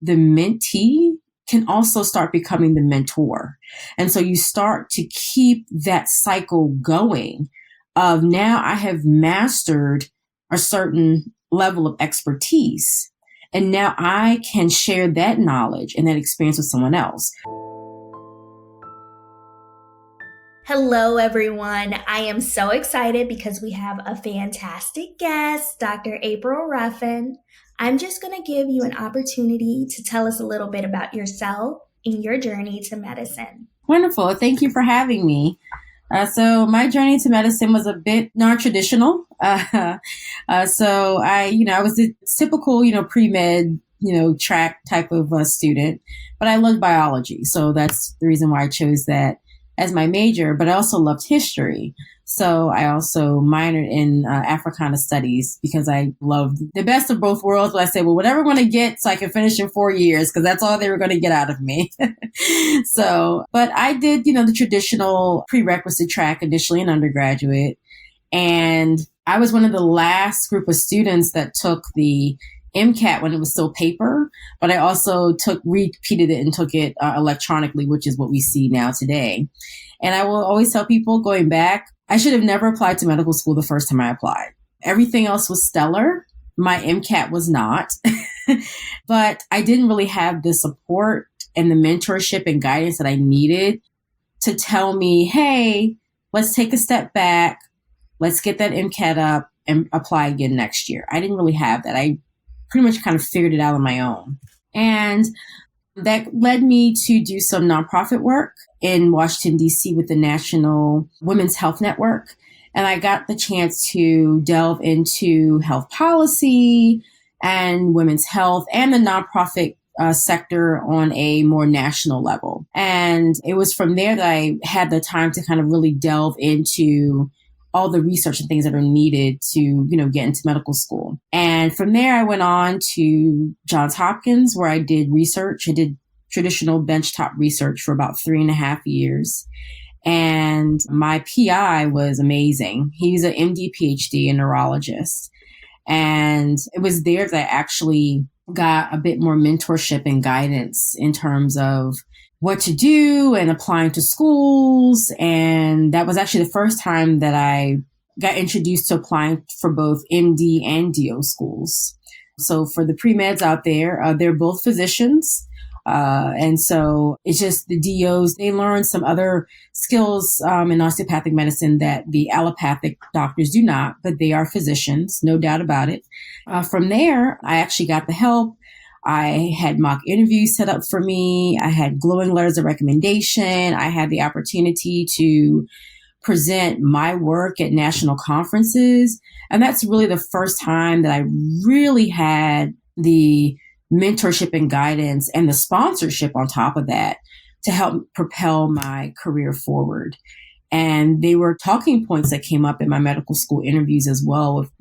the mentee can also start becoming the mentor. And so you start to keep that cycle going of now I have mastered a certain level of expertise. And now I can share that knowledge and that experience with someone else. Hello, everyone. I am so excited because we have a fantastic guest, Dr. Renee Ruffin. I'm just going to give you an opportunity to tell us a little bit about yourself and your journey to medicine. Wonderful. Thank you for having me. So my journey to medicine was a bit non-traditional. So I was a typical, pre-med, track type of student, but I loved biology. So that's the reason why I chose that as my major, but I also loved history. So I also minored in Africana studies because I loved the best of both worlds. But I said, well, whatever I'm going to get so I can finish in 4 years, because that's all they were going to get out of me. But I did, the traditional prerequisite track initially in undergraduate. And I was one of the last group of students that took the MCAT when it was still paper, but I also repeated it and took it electronically, which is what we see now today. And I will always tell people going back, I should have never applied to medical school the first time I applied. Everything else was stellar. My MCAT was not, but I didn't really have the support and the mentorship and guidance that I needed to tell me, hey, let's take a step back. Let's get that MCAT up and apply again next year. I didn't really have that. I pretty much kind of figured it out on my own. And that led me to do some nonprofit work in Washington, D.C. with the National Women's Health Network. And I got the chance to delve into health policy and women's health and the nonprofit sector on a more national level. And it was from there that I had the time to kind of really delve into all the research and things that are needed to, get into medical school. And from there, I went on to Johns Hopkins, where I did research. I did traditional benchtop research for about 3.5 years. And my PI was amazing. He's an MD, PhD, a neurologist. And it was there that I actually got a bit more mentorship and guidance in terms of what to do and applying to schools. And that was actually the first time that I got introduced to applying for both MD and DO schools. So for the pre-meds out there, they're both physicians. And so it's just the DOs, they learn some other skills in osteopathic medicine that the allopathic doctors do not, but they are physicians, no doubt about it. From there, I actually got the help. I had mock interviews set up for me. I had glowing letters of recommendation. I had the opportunity to present my work at national conferences. And that's really the first time that I really had the mentorship and guidance and the sponsorship on top of that to help propel my career forward. And they were talking points that came up in my medical school interviews as well with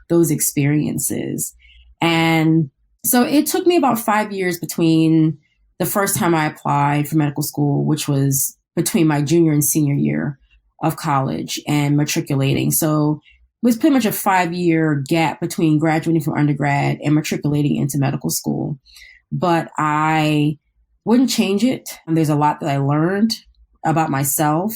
those experiences. And so it took me about 5 years between the first time I applied for medical school, which was between my junior and senior year of college, and matriculating. So it was pretty much a 5-year gap between graduating from undergrad and matriculating into medical school. But I wouldn't change it. There's a lot that I learned about myself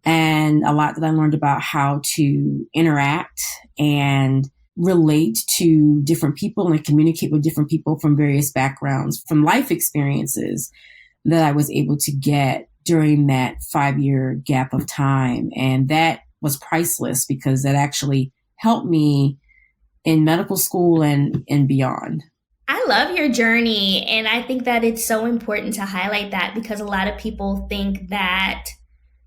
and a lot that I learned about how to interact and relate to different people and communicate with different people from various backgrounds, from life experiences that I was able to get during that 5-year gap of time. And that was priceless because that actually helped me in medical school and beyond. I love your journey. And I think that it's so important to highlight that because a lot of people think that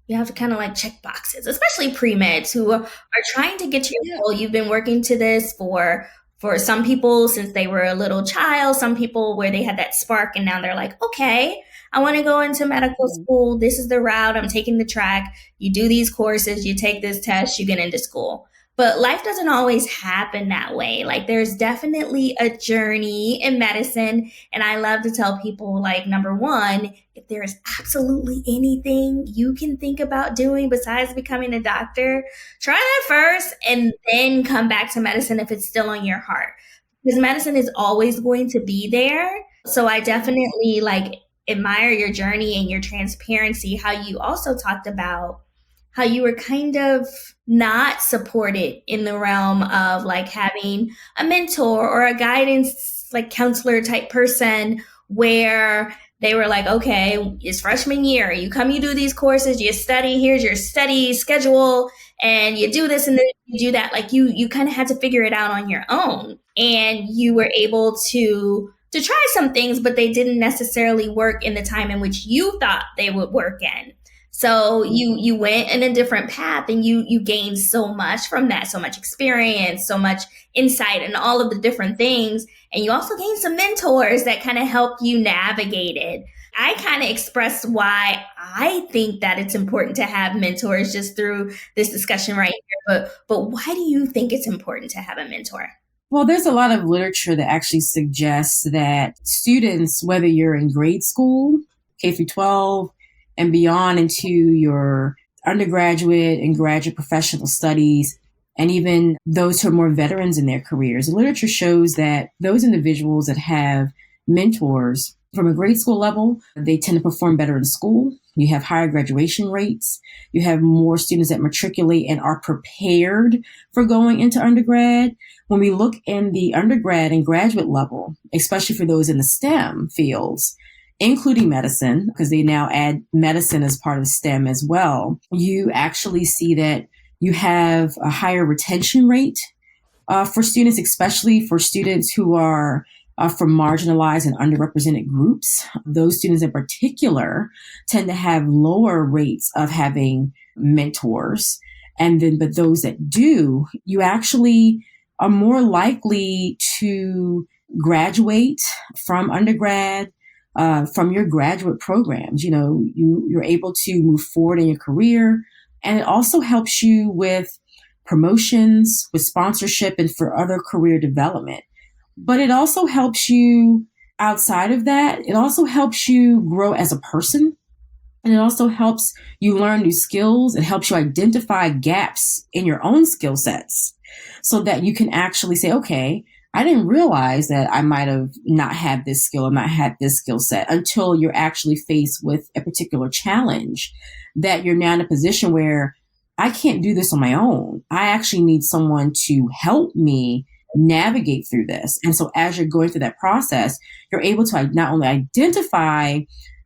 you have to kind of like check boxes, especially pre-meds who are trying to get to your goal. You've been working to this for some people since they were a little child, some people where they had that spark and now they're like, okay, I want to go into medical school. This is the route. I'm taking the track. You do these courses, you take this test, you get into school. But life doesn't always happen that way. Like there's definitely a journey in medicine. And I love to tell people like, number one, if there is absolutely anything you can think about doing besides becoming a doctor, try that first and then come back to medicine if it's still on your heart. Because medicine is always going to be there. So I definitely like admire your journey and your transparency, how you also talked about how you were kind of not supported in the realm of like having a mentor or a guidance like counselor type person where they were like, okay, it's freshman year. You come, you do these courses, you study, here's your study schedule, and you do this and then you do that. Like you kind of had to figure it out on your own. And you were able to try some things, but they didn't necessarily work in the time in which you thought they would work in. So you went in a different path and you gained so much from that, so much experience, so much insight and all of the different things. And you also gained some mentors that kind of help you navigate it. I kind of expressed why I think that it's important to have mentors just through this discussion right here. But why do you think it's important to have a mentor? Well, there's a lot of literature that actually suggests that students, whether you're in grade school, K through 12, and beyond into your undergraduate and graduate professional studies, and even those who are more veterans in their careers, the literature shows that those individuals that have mentors from a grade school level, they tend to perform better in school. You have higher graduation rates. You have more students that matriculate and are prepared for going into undergrad. When we look in the undergrad and graduate level, especially for those in the STEM fields, including medicine, because they now add medicine as part of STEM as well, you actually see that you have a higher retention rate for students, especially for students who are from marginalized and underrepresented groups. Those students in particular tend to have lower rates of having mentors. But those that do, you actually are more likely to graduate from undergrad, from your graduate programs. You're able to move forward in your career. And it also helps you with promotions, with sponsorship, and for other career development. But it also helps you outside of that. It also helps you grow as a person. And it also helps you learn new skills. It helps you identify gaps in your own skill sets so that you can actually say, okay, I didn't realize that I might have not had this skill or not had this skill set until you're actually faced with a particular challenge that you're now in a position where I can't do this on my own. I actually need someone to help me navigate through this. And so as you're going through that process, you're able to not only identify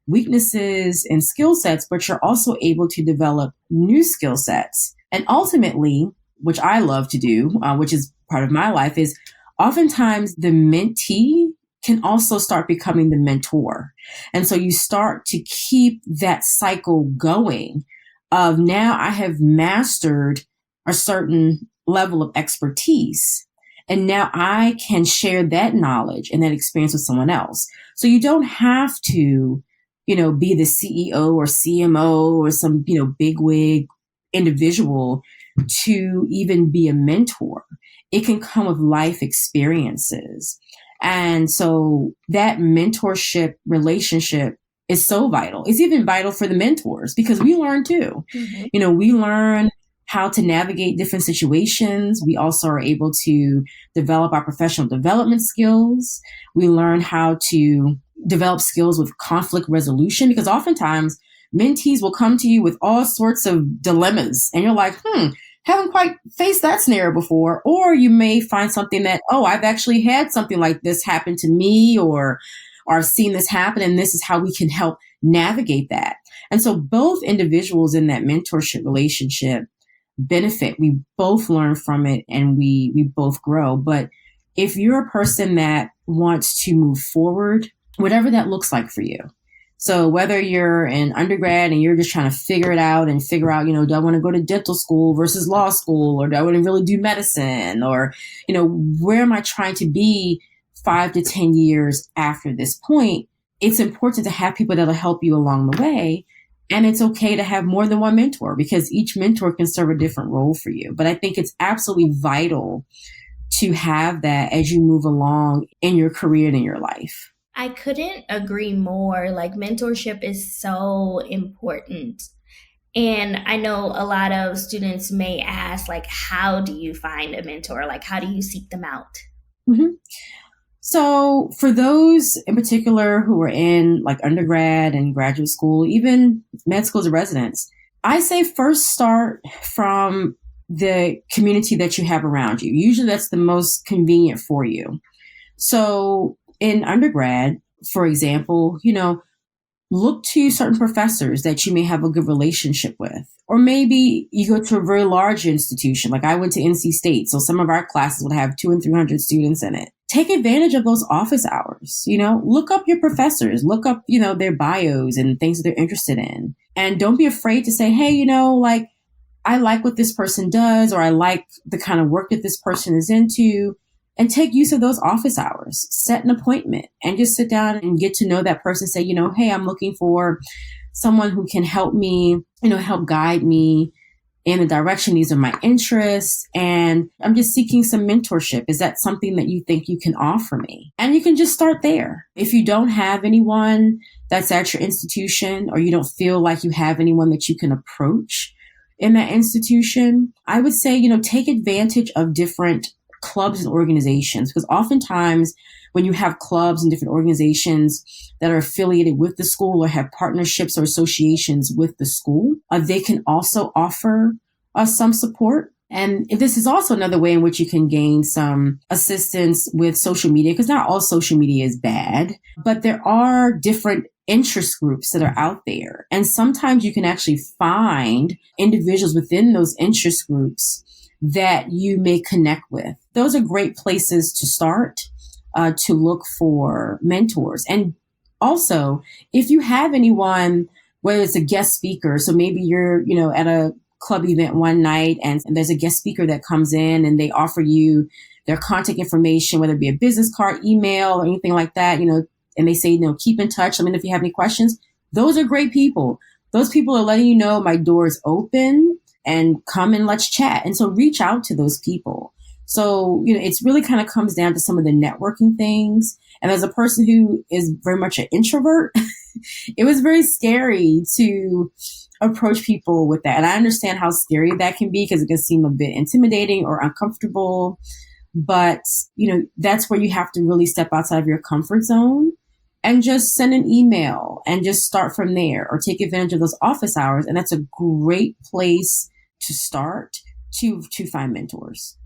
weaknesses and skill sets, but you're also able to develop new skill sets. And ultimately, which I love to do, which is part of my life, is oftentimes the mentee can also start becoming the mentor. And so you start to keep that cycle going of now I have mastered a certain level of expertise. And now I can share that knowledge and that experience with someone else. So you don't have to, be the CEO or CMO or some, bigwig individual to even be a mentor. It can come with life experiences. And so that mentorship relationship is so vital. It's even vital for the mentors because we learn too. Mm-hmm. We learn how to navigate different situations. We also are able to develop our professional development skills. We learn how to develop skills with conflict resolution because oftentimes mentees will come to you with all sorts of dilemmas and you're like, haven't quite faced that scenario before. Or you may find something that, I've actually had something like this happen to me or I've seen this happen and this is how we can help navigate that. And so both individuals in that mentorship relationship benefit. We both learn from it and we both grow. But if you're a person that wants to move forward, whatever that looks like for you. So whether you're an undergrad and you're just trying to figure it out and figure out, do I want to go to dental school versus law school, or do I want to really do medicine, or, where am I trying to be 5 to 10 years after this point? It's important to have people that'll help you along the way. And it's okay to have more than one mentor because each mentor can serve a different role for you. But I think it's absolutely vital to have that as you move along in your career and in your life. I couldn't agree more. Like mentorship is so important. And I know a lot of students may ask, like, how do you find a mentor? Like, how do you seek them out? Mm-hmm. So for those in particular who are in like undergrad and graduate school, even med schools or residents, I say first start from the community that you have around you. Usually that's the most convenient for you. So in undergrad, for example, look to certain professors that you may have a good relationship with. Or maybe you go to a very large institution. Like I went to NC State, so some of our classes would have 200 and 300 students in it. Take advantage of those office hours. Look up your professors, look up, their bios and things that they're interested in. And don't be afraid to say, hey, like I like what this person does, or I like the kind of work that this person is into. And take use of those office hours. Set an appointment and just sit down and get to know that person. Say, hey, I'm looking for someone who can help me, help guide me in the direction. These are my interests. And I'm just seeking some mentorship. Is that something that you think you can offer me? And you can just start there. If you don't have anyone that's at your institution, or you don't feel like you have anyone that you can approach in that institution, I would say, take advantage of different clubs and organizations, because oftentimes when you have clubs and different organizations that are affiliated with the school or have partnerships or associations with the school, they can also offer some support. And this is also another way in which you can gain some assistance with social media, because not all social media is bad, but there are different interest groups that are out there. And sometimes you can actually find individuals within those interest groups that you may connect with. Those are great places to start to look for mentors. And also, if you have anyone, whether it's a guest speaker, so maybe you're, at a club event one night and there's a guest speaker that comes in and they offer you their contact information, whether it be a business card, email, or anything like that, and they say, keep in touch. If you have any questions, those are great people. Those people are letting you know my door is open and come and let's chat. And so reach out to those people. So, it's really kind of comes down to some of the networking things. And as a person who is very much an introvert, it was very scary to approach people with that. And I understand how scary that can be, because it can seem a bit intimidating or uncomfortable. But, that's where you have to really step outside of your comfort zone and just send an email and just start from there, or take advantage of those office hours. And that's a great place to start to find mentors.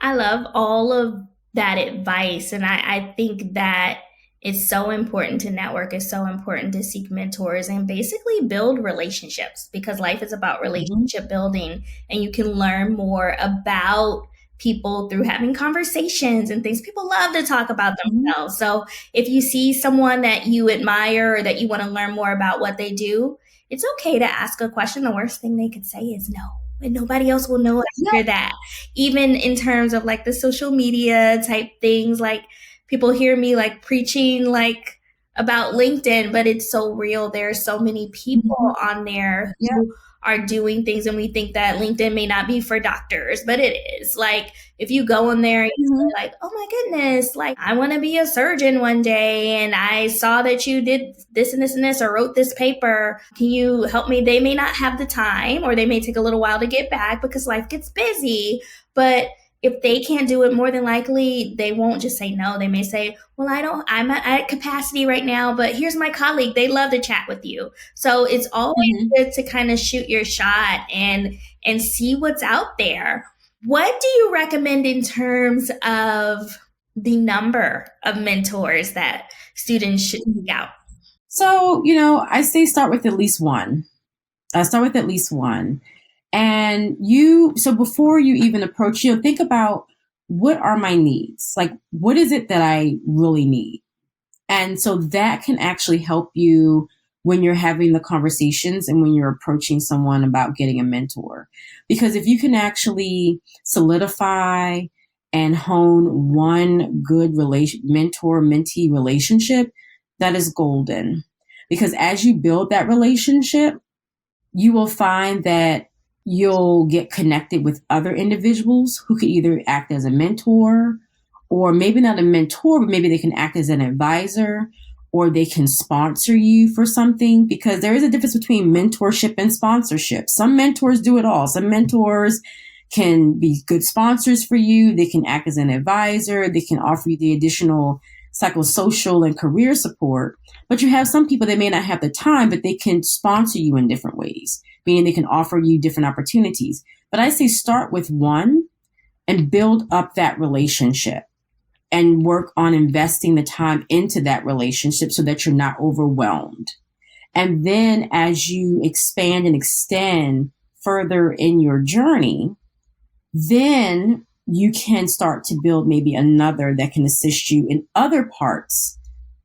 I love all of that advice. And I think that it's so important to network. It's so important to seek mentors and basically build relationships, because life is about relationship building, and you can learn more about people through having conversations and things. People love to talk about themselves. So if you see someone that you admire or that you want to learn more about what they do, it's okay to ask a question. The worst thing they could say is no. And nobody else will know after that. Even in terms of like the social media type things, like people hear me like preaching like about LinkedIn, but it's so real. There are so many people on there who are doing things, and we think that LinkedIn may not be for doctors, but it is. Like if you go in there and you say like, oh my goodness, like I want to be a surgeon one day, and I saw that you did this and this and this, or wrote this paper. Can you help me? They may not have the time, or they may take a little while to get back because life gets busy. But if they can't do it, more than likely they won't just say no. They may say, well, I'm at capacity right now, but here's my colleague. They love to chat with you. So it's always good to kind of shoot your shot and see what's out there. What do you recommend in terms of the number of mentors that students should seek out? So, I say start with at least one. And so before you even approach, think about, what are my needs? Like, what is it that I really need? And so that can actually help you when you're having the conversations and when you're approaching someone about getting a mentor. Because if you can actually solidify and hone one good mentor-mentee relationship, that is golden. Because as you build that relationship, you will find that you'll get connected with other individuals who could either act as a mentor, or maybe not a mentor, but maybe they can act as an advisor, or they can sponsor you for something, because there is a difference between mentorship and sponsorship. Some mentors do it all. Some mentors can be good sponsors for you. They can act as an advisor. They can offer you the additional psychosocial and career support. But you have some people that may not have the time, but they can sponsor you in different ways, meaning they can offer you different opportunities. But I say start with one and build up that relationship and work on investing the time into that relationship so that you're not overwhelmed. And then as you expand and extend further in your journey, then you can start to build maybe another that can assist you in other parts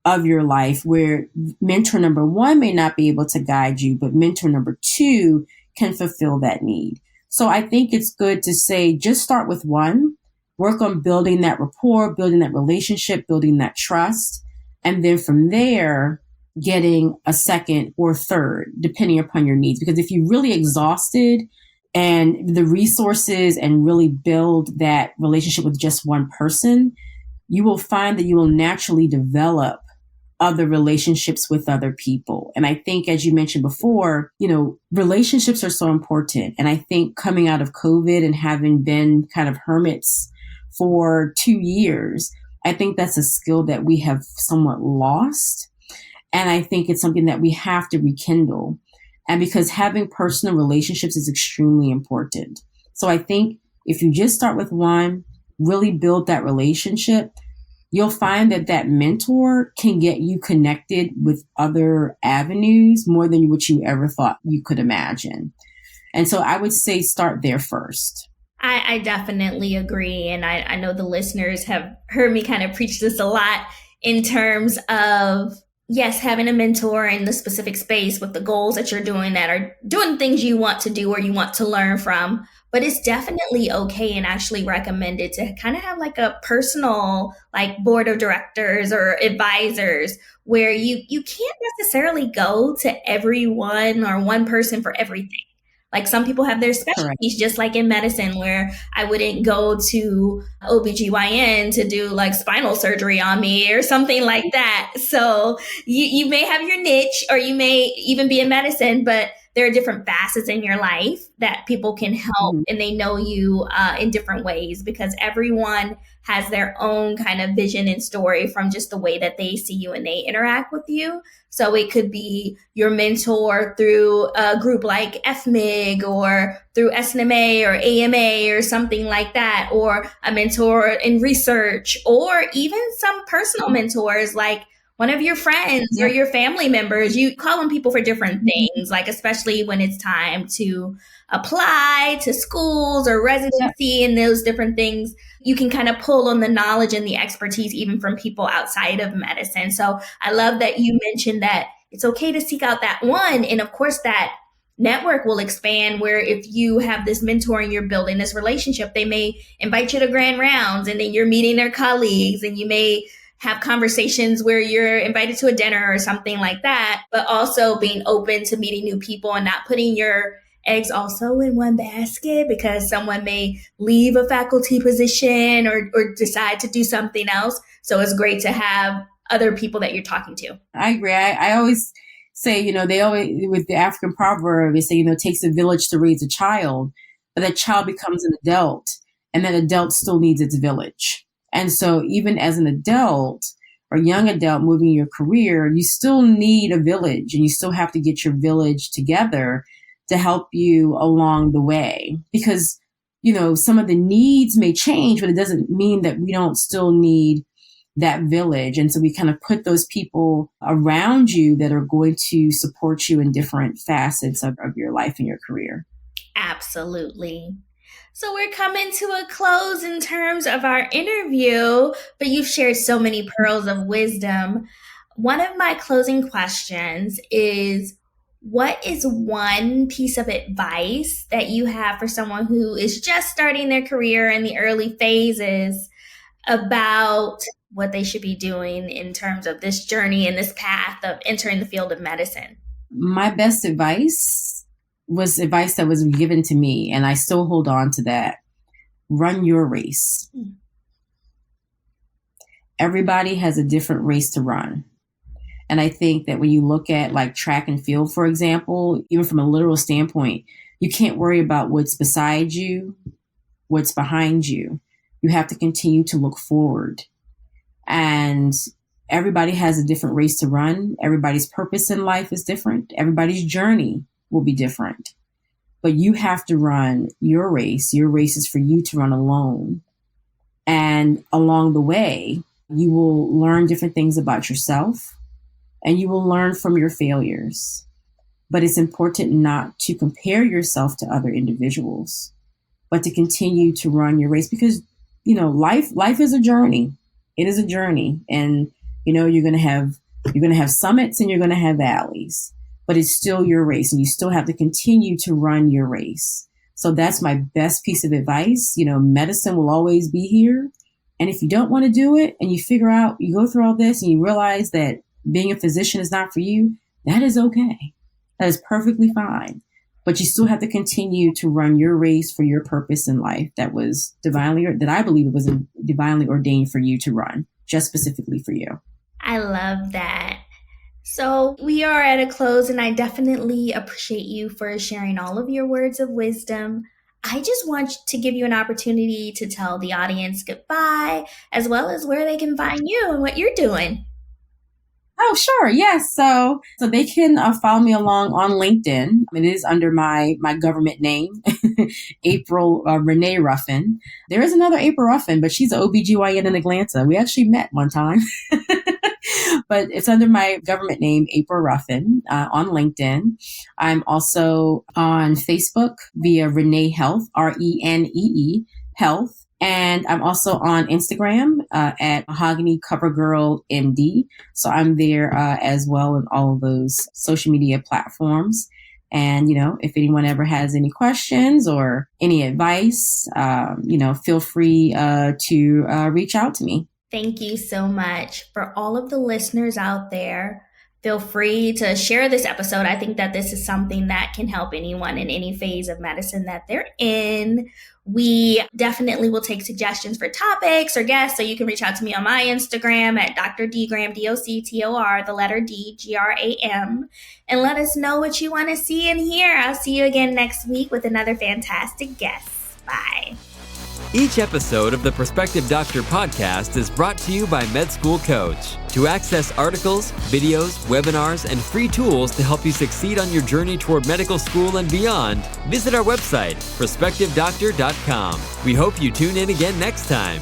of your life where mentor number one may not be able to guide you, but mentor number two can fulfill that need. So I think it's good to say, just start with one, work on building that rapport, building that relationship, building that trust. And then from there, getting a second or third, depending upon your needs. Because if you're really exhausted and the resources and really build that relationship with just one person, you will find that you will naturally develop other relationships with other people. And I think, as you mentioned before, relationships are so important. And I think coming out of COVID and having been kind of hermits for 2 years, I think that's a skill that we have somewhat lost. And I think it's something that we have to rekindle. And because having personal relationships is extremely important. So I think if you just start with one, really build that relationship, you'll find that that mentor can get you connected with other avenues more than what you ever thought you could imagine. And so I would say start there first. I definitely agree. And I know the listeners have heard me kind of preach this a lot in terms of, yes, having a mentor in the specific space with the goals that you're doing that are doing things you want to do or you want to learn from. But it's definitely okay and actually recommended to kind of have like a personal like board of directors or advisors where you can't necessarily go to everyone or one person for everything. Like some people have their specialties, just like in medicine, where I wouldn't go to OBGYN to do like spinal surgery on me or something like that. So you may have your niche or you may even be in medicine, but there are different facets in your life that people can help and they know you in different ways because everyone has their own kind of vision and story from just the way that they see you and they interact with you. So it could be your mentor through a group like FMIG or through SNMA or AMA or something like that, or a mentor in research, or even some personal mentors like one of your friends or your family members. You call on people for different things, like especially when it's time to apply to schools or residency and those different things. You can kind of pull on the knowledge and the expertise even from people outside of medicine. So I love that you mentioned that it's okay to seek out that one. And of course, that network will expand where if you have this mentor and you're building this relationship, they may invite you to grand rounds and then you're meeting their colleagues and you may have conversations where you're invited to a dinner or something like that, but also being open to meeting new people and not putting your eggs also in one basket because someone may leave a faculty position or decide to do something else. So it's great to have other people that you're talking to. I agree. I always say, they always, with the African proverb, they say, it takes a village to raise a child, but that child becomes an adult and that adult still needs its village. And so even as an adult or young adult moving your career, you still need a village and you still have to get your village together to help you along the way because, some of the needs may change, but it doesn't mean that we don't still need that village. And so we kind of put those people around you that are going to support you in different facets of your life and your career. Absolutely. So we're coming to a close in terms of our interview, but you've shared so many pearls of wisdom. One of my closing questions is, what is one piece of advice that you have for someone who is just starting their career in the early phases about what they should be doing in terms of this journey and this path of entering the field of medicine? My best advice was advice that was given to me, and I still hold on to that. Run your race. Everybody has a different race to run. And I think that when you look at like track and field, for example, even from a literal standpoint, you can't worry about what's beside you. what's behind you. You have to continue to look forward. And everybody has a different race to run. Everybody's purpose in life is different. Everybody's journey will be different. But you have to run your race. Your race is for you to run alone. And along the way, you will learn different things about yourself, and you will learn from your failures. But it's important not to compare yourself to other individuals, but to continue to run your race, because, life is a journey. It is a journey. And, you're going to have summits and you're going to have valleys, but it's still your race, and you still have to continue to run your race. So that's my best piece of advice. Medicine will always be here. And if you don't want to do it, and you go through all this and you realize that being a physician is not for you, that is okay. That is perfectly fine. But you still have to continue to run your race for your purpose in life that I believe was divinely ordained for you to run, just specifically for you. I love that. So we are at a close, and I definitely appreciate you for sharing all of your words of wisdom. I just want to give you an opportunity to tell the audience goodbye, as well as where they can find you and what you're doing. Oh, sure. Yes. So they can follow me along on LinkedIn. It is under my government name, April Renee Ruffin. There is another April Ruffin, but she's an OBGYN in Atlanta. We actually met one time. But it's under my government name, April Ruffin, on LinkedIn. I'm also on Facebook via Renee Health, RENEE Health. And I'm also on Instagram at Mahogany Cover Girl MD. So I'm there as well in all of those social media platforms. And, if anyone ever has any questions or any advice, feel free to reach out to me. Thank you so much. For all of the listeners out there, feel free to share this episode. I think that this is something that can help anyone in any phase of medicine that they're in. We definitely will take suggestions for topics or guests. So you can reach out to me on my Instagram at Dr. DeGram, DOCTOR, the letter D, GRAM, and let us know what you want to see and hear. I'll see you again next week with another fantastic guest. Bye. Each episode of the Prospective Doctor podcast is brought to you by Med School Coach. To access articles, videos, webinars, and free tools to help you succeed on your journey toward medical school and beyond, visit our website, prospectivedoctor.com. We hope you tune in again next time.